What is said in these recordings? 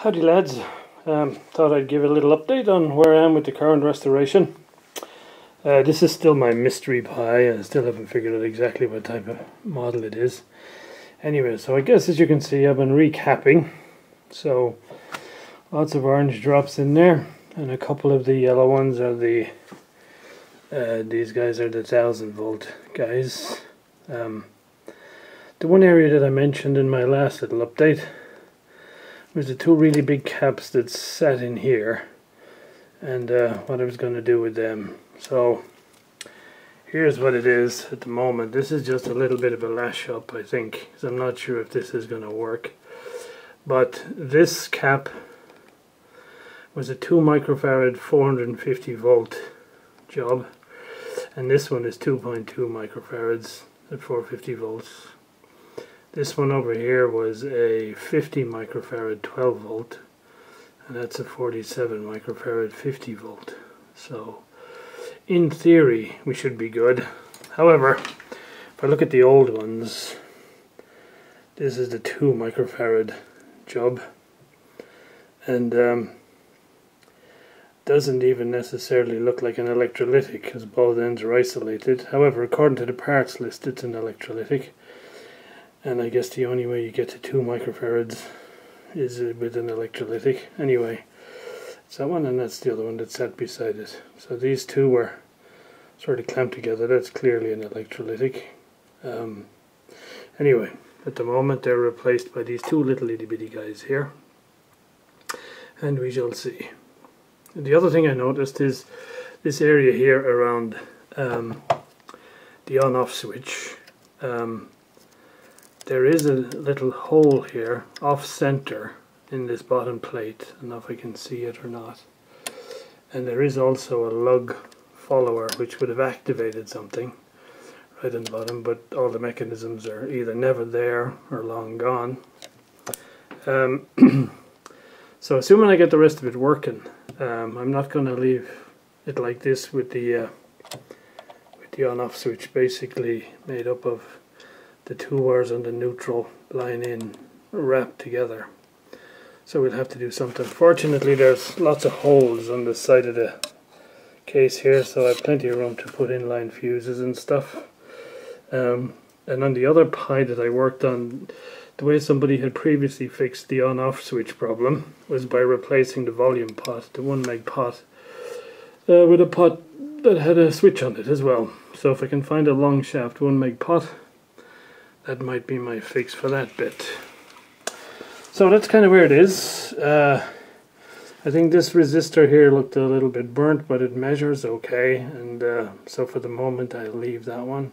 Howdy lads, thought I'd give a little update on where I am with the current restoration. This is still my mystery PYE. I still haven't figured out exactly what type of model it is. Anyway, so I guess as you can see I've been recapping. So lots of orange drops in there, and a couple of the yellow ones are the these guys are the 1000-volt guys. The one area that I mentioned in my last little update was the two really big caps that sat in here, and what I was going to do with them. So here's what it is at the moment. This is just a little bit of a lash up, I think, because I'm not sure if this is going to work. But this cap was a 2 microfarad 450 volt job, and this one is 2.2 microfarads at 450 volts. This one over here was a 50 microfarad 12 volt, and that's a 47 microfarad 50 volt. So in theory we should be good. However, if I look at the old ones, this is the 2 microfarad job, and doesn't even necessarily look like an electrolytic because both ends are isolated. However, according to the parts list, it's an electrolytic. And I guess the only way you get to 2 microfarads is with an electrolytic. Anyway, it's that one, and that's the other one that sat beside it. So these two were sort of clamped together. That's clearly an electrolytic. Anyway, at the moment they're replaced by these two little itty bitty guys here. And we shall see. And the other thing I noticed is this area here around the on-off switch. There is a little hole here off-center in this bottom plate. I don't know if I can see it or not. And there is also a lug follower which would have activated something right on the bottom, but all the mechanisms are either never there or long gone. So assuming I get the rest of it working, I'm not going to leave it like this with the on-off switch basically made up of the two wires on the neutral line in wrapped together. So we'll have to do something. Fortunately there's lots of holes on the side of the case here, so I have plenty of room to put inline fuses and stuff. And on the other PYE that I worked on, the way somebody had previously fixed the on-off switch problem was by replacing the volume pot, the 1 meg pot, with a pot that had a switch on it as well. So if I can find a long shaft 1 meg pot, that might be my fix for that bit. So that's kind of where it is. I think this resistor here looked a little bit burnt, but it measures okay, and so for the moment I'll leave that one.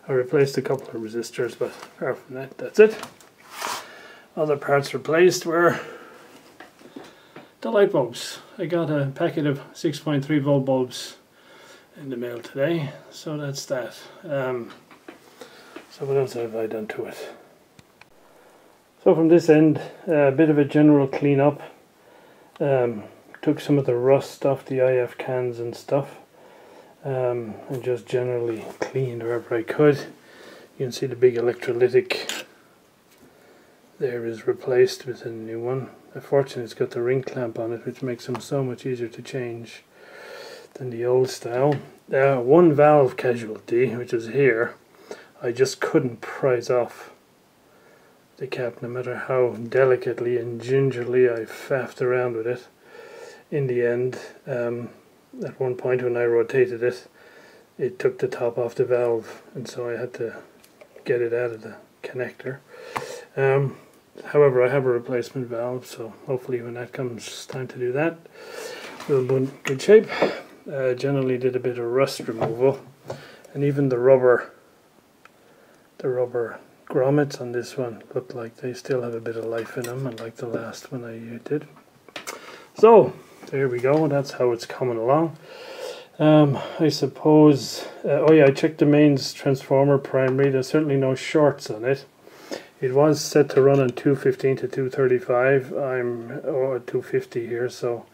I replaced a couple of resistors, but apart from that, that's it. Other parts replaced were the light bulbs. I got a packet of 6.3 volt bulbs in the mail today, so that's that. So what else have I done to it? So from this end, a bit of a general clean up. Took some of the rust off the IF cans and stuff, and just generally cleaned wherever I could. You can see the big electrolytic there is replaced with a new one. Unfortunately it's got the ring clamp on it, which makes them so much easier to change than the old style. One valve casualty, which is here. I just couldn't prise off the cap, no matter how delicately and gingerly I faffed around with it. In the end, at one point when I rotated it, it took the top off the valve, and so I had to get it out of the connector. However, I have a replacement valve, so hopefully when that comes time to do that, we'll be in good shape. Generally did a bit of rust removal, and even the rubber grommets on this one look like they still have a bit of life in them, unlike the last one I did. So there we go, that's how it's coming along. I suppose, oh yeah, I checked the mains transformer primary. There's certainly no shorts on it. It was set to run on 215 to 235. I'm at 250 here, so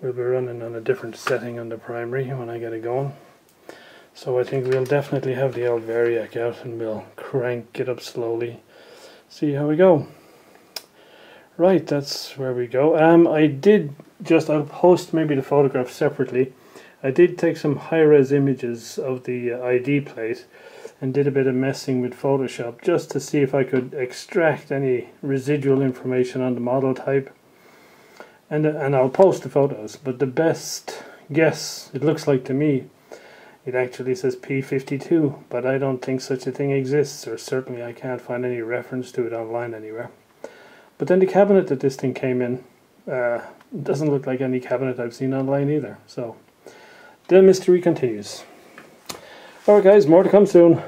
we'll be running on a different setting on the primary when I get it going. So I think we'll definitely have the old variac out, and we'll crank it up slowly, see how we go. Right, that's where we go. I'll post maybe the photograph separately. I did take some high-res images of the ID plate and did a bit of messing with Photoshop just to see if I could extract any residual information on the model type. And I'll post the photos, but the best guess, it looks like to me, it actually says P52, but I don't think such a thing exists, or certainly I can't find any reference to it online anywhere. But then the cabinet that this thing came in doesn't look like any cabinet I've seen online either. So the mystery continues. Alright guys, more to come soon.